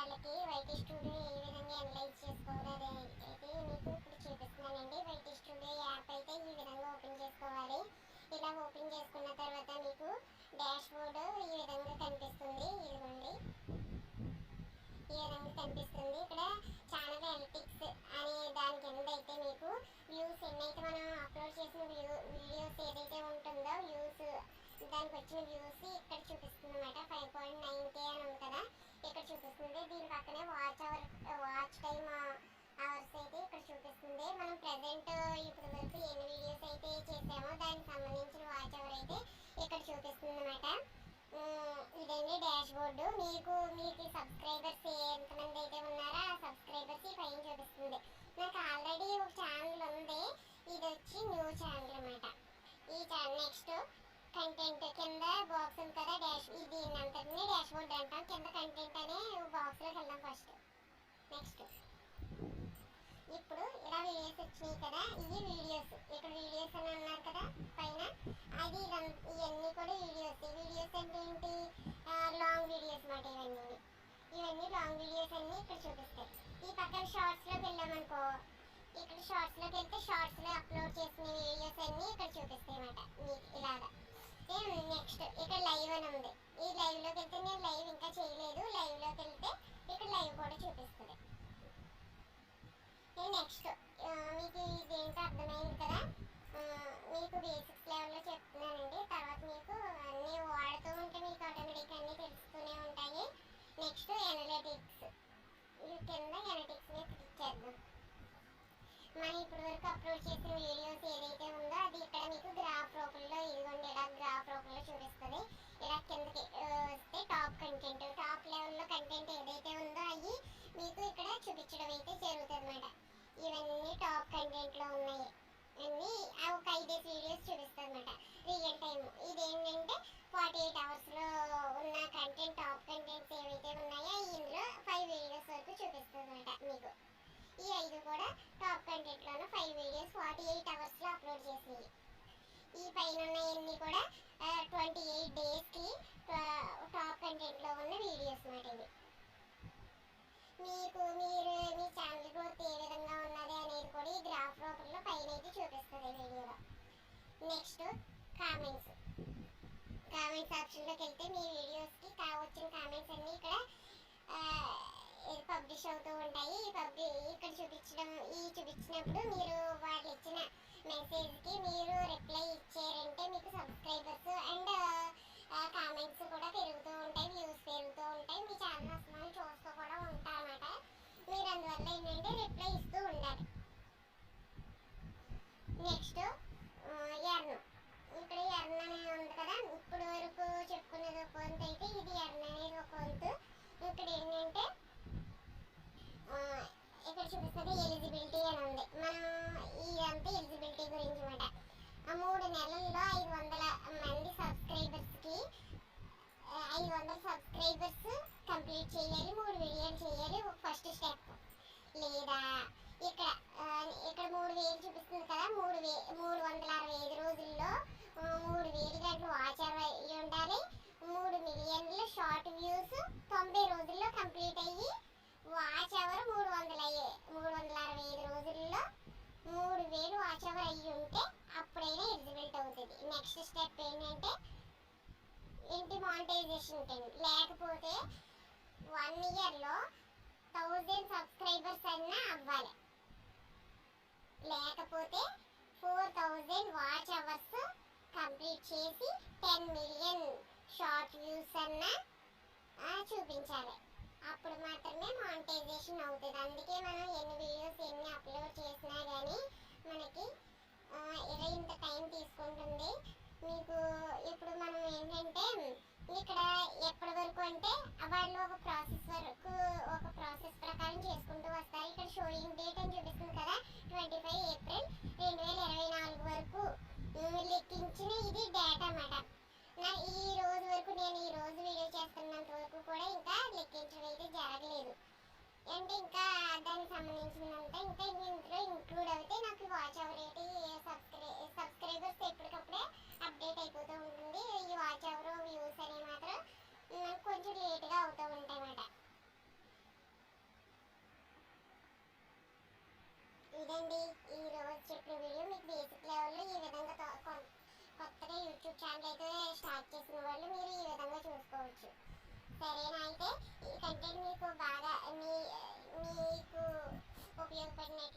వాళ్ళకి YT studio ఏ విధంగా analyse చేసుకోవాలో అయితే మీకు ఇప్పుడు చూపిస్తున్నానండి. వైటీ స్టూడియో యాప్ అయితే ఈ విధంగా ఓపెన్ చేసుకోవాలి. ఇలా ఓపెన్ చేసుకున్న తర్వాత మీకు డాష్ బోర్డు ఈ విధంగా కనిపిస్తుంది. ఇదిగోండి, ఈ విధంగా కనిపిస్తుంది. ఇక్కడ ఛానల్ అనలిటిక్స్ అనే దాని కింద అయితే మీకు వ్యూస్ ఎన్నైతే మనం అప్లోడ్ చేసిన వీడియోస్ ఏదైతే ఉంటుందో వ్యూస్, దానికి వచ్చిన వ్యూస్ ఇక్కడ చూపిస్తుంది అనమాట. 5.9K అని ఉంది కదా, ఇక్కడ చూపిస్తుంది. దీని పక్కనే వాచ్ టైమ్ అవర్స్ అయితే ఇక్కడ చూపిస్తుంది. మనం ప్రజెంట్ ఇప్పుడు వరకు ఎన్ని వీడియోస్ అయితే చేసామో దానికి సంబంధించిన వాచ్ అవర్ అయితే ఇక్కడ చూపిస్తుంది అనమాట. ఇదండి డాష్ బోర్డు. మీకు సబ్స్క్రైబర్స్ ఎంతమంది అయితే ఉన్నారో ఆ సబ్స్క్రైబర్స్ పైన చూపిస్తుంది. నాకు ఆల్రెడీ ఒక ఛానల్ ఉంది, ఇది వచ్చి న్యూ ఛానల్ అనమాట. ఈ ఛానల్ నెక్స్ట్ కంటెంట్ కింద బాక్స్ ఉంది కదా, దీని అంతటిని డాష్ బోర్డ్ అంటాం. కింద కంటెంట్ అనే బాక్స్లోకి వెళ్దాం ఫస్ట్. నెక్స్ట్ ఇప్పుడు ఇలా వీడియోస్ వచ్చినాయి కదా, ఇవి వీడియోస్. ఇక్కడ వీడియోస్ అని అన్నారు కదా పైన, అది ఇవన్నీ కూడా వీడియోస్. వీడియోస్ అంటే ఏంటి? లాంగ్ వీడియోస్ మాట. ఇవన్నీ లాంగ్ వీడియోస్ అన్నీ ఇక్కడ చూపిస్తాయి. ఈ పక్కన షార్ట్స్లోకి వెళ్ళామనుకో, ఇక్కడ షార్ట్స్లోకి వెళ్తే షార్ట్స్లో అప్లోడ్ చేసిన వీడియోస్ అన్నీ ఇక్కడ చూపిస్తాయి అన్నమాట మీకు ఇలాగా. నెక్స్ట్ ఇక్కడ లైవ్ అని ఉంది. ఈ లైవ్లోకి వెళ్తే నేను లైవ్ ఇంకా చేయలేదు. లైవ్లోకి వెళ్తే ఇక్కడ లైవ్ కూడా చూపిస్తుంది. నెక్స్ట్ మీకు ఇదేంటో అర్థమైంది కదా, మీకు బేసిక్స్ లెవెల్లో చెప్తున్నానండి. తర్వాత మీకు అన్నీ వాడుతూ ఉంటే మీకు ఆటోమేటిక్గా అన్నీ తెలుస్తూనే ఉంటాయి. Next analytics. కింద ఎనలిటిక్స్ మీద క్లిక్ చేద్దాం. మనం ఇప్పటి వరకు అప్లోడ్ చేసిన వీడియోస్ ఏదైతే ఉందో అది ఇక్కడ మీకు గ్రాఫ్ రూపంలో, ఇదిగోండి ఇలా గ్రాఫ్ రూపంలో చూపిస్తుంది. ఇలా కిందకి వస్తే టాప్ కంటెంట్, టాప్ లెవెల్లో కంటెంట్ ఏదైతే ఉందో అవి మీకు ఇక్కడ చూపించడం అయితే జరుగుతుంది అన్నమాట. ఇవన్నీ టాప్ కంటెంట్లో ఉన్నాయి. అన్నీ ఒక 5 వీడియోస్ చూపిస్తుంది అన్నమాట రియల్ టైమ్. ఇదేంటంటే 48 అవర్స్లో ఉన్న కంటెంట్, టాప్ కంటెంట్స్ ఏవైతే ఉన్నాయో ఇందులో 5 వీడియోస్ వరకు చూపిస్తుంది అన్నమాట మీకు. ఈ 5 కూడా టాప్ కంటెంట్లోనే 5 వీడియోస్ 48 అవర్స్లో అప్లోడ్ చేసినవి. ఈ పైన ఉన్నవన్నీ కూడా 28 డేస్కి టాప్ కంటెంట్లో ఉన్న వీడియోస్ అన్నమాట ఇవి. మీరు మీ ఛానల్ గ్రోత్ ఏ విధంగా ఉన్నది అనేది కూడా ఈ గ్రాఫ్ రూపంలో పైన అయితే చూపిస్తుంది వీడియోలో. నెక్స్ట్ కామెంట్స్ ఆప్షన్లోకి వెళ్తే మీ వీడియోస్కి వచ్చిన కామెంట్స్ అన్నీ ఇక్కడ పబ్లిష్ అవుతూ ఉంటాయి. ఇక్కడ చూపించినప్పుడు మీరు వాళ్ళు ఇచ్చిన మెసేజ్కి మీరు రిప్లై ఇచ్చారంటే మీకు సబ్స్క్రైబర్స్ అండ్ కామెంట్స్ కూడా పెరుగుతూ ఉంటాయి, వ్యూస్ పెరుగుతూ ఉంటాయి. మీ ఛానల్ అసలు చూస్తూ కూడా ఉంటారన్నమాట. మీరు అందువల్ల ఏంటంటే రిప్లై ఇస్తూ ఉండాలి. Next earn. ఇక్కడ ఎర్న్ అనేది ఉంది కదా, ఇప్పుడు వరకు చెప్పుకునేది ఒక వంతు అయితే ఇది ఎర్న్ అనేది ఒక వంతు. ఇక్కడ ఏంటంటే ఇక్కడ చూపిస్తుంది ఎలిజిబిలిటీ అని ఉంది. మనం ఇదంతా ఎలిజిబిలిటీ గురించి అన్నమాట. 3 నెలల్లో 500 మంది సబ్స్క్రైబర్స్కి 500 సబ్స్క్రైబర్స్ కంప్లీట్ చేయాలి, 3 వీడియోలు చేయాలి ఒక ఫస్ట్ స్టెప్. లేదా ఇక్కడ 3000 చూపిస్తుంది కదా, 365 రోజుల్లో 3000 గంటలు వాచ్ అవర్ అయ్యి ఉండాలి, 3 మిలియన్ల షార్ట్ వ్యూస్ 90 రోజుల్లో కంప్లీట్ అయ్యి వాచ్ అవర్ 365 రోజుల్లో 3000 వాచ్ అవర్ అయ్యి ఉంటే అప్పుడైనా ఎలిజిబిలిటీ అవుతుంది. నెక్స్ట్ స్టెప్ ఏంటంటే మానిటైజేషన్ టైం. లేకపోతే 1 ఇయర్లో 1000 సబ్స్క్రైబర్స్ అయినా అవ్వాలి, లేకపోతే 4000 వాచ్ అవర్స్ కంప్లీట్ చేసి 10 మిలియన్ షార్ట్ వ్యూస్ అన్నా చూపించాలి. అప్పుడు మాత్రమే మానిటైజేషన్ అవుతుంది. అందుకే మనం ఎన్ని వీడియోస్ ఎన్ని అప్లోడ్ చేసినా కానీ మనకి ఇంత టైం తీసుకుంటుంది. మీకు ఇప్పుడు మనం ఏంటంటే ఇక్కడ ఎప్పటి వరకు అంటే వాళ్ళు ఒక ప్రాసెస్ ప్రకారం చేసుకుంటూ వస్తారు. ఇక్కడ షోయింగ్ డేట్ అని చూపిస్తుంది కదా, 25 ఏప్రిల్ 2024 వరకు లెక్కించిన ఇది డేటా అన్నమాట. ఈ రోజు వరకు నేను ఈ రోజు వీడియో చేస్తున్నంత వరకు కూడా ఇంకా లెక్కించడం అయితే జరగలేదు. అంటే ఇంకా దానికి సంబంధించినంత ఇంకా ఇందులో ఇంక్లూడ్ అయితే నాకు ఇదండి ఈ రోజు చెప్పిన వీడియో. మీకు బేసిక్ లెవెల్లో ఈ విధంగా కొత్తగా యూట్యూబ్ ఛానల్ అయితే స్టార్ట్ చేసిన వాళ్ళు మీరు ఈ విధంగా చూసుకోవచ్చు. సరేనా? అయితే ఈ కంటెంట్ మీకు బాగా మీకు ఉపయోగపడినట్టు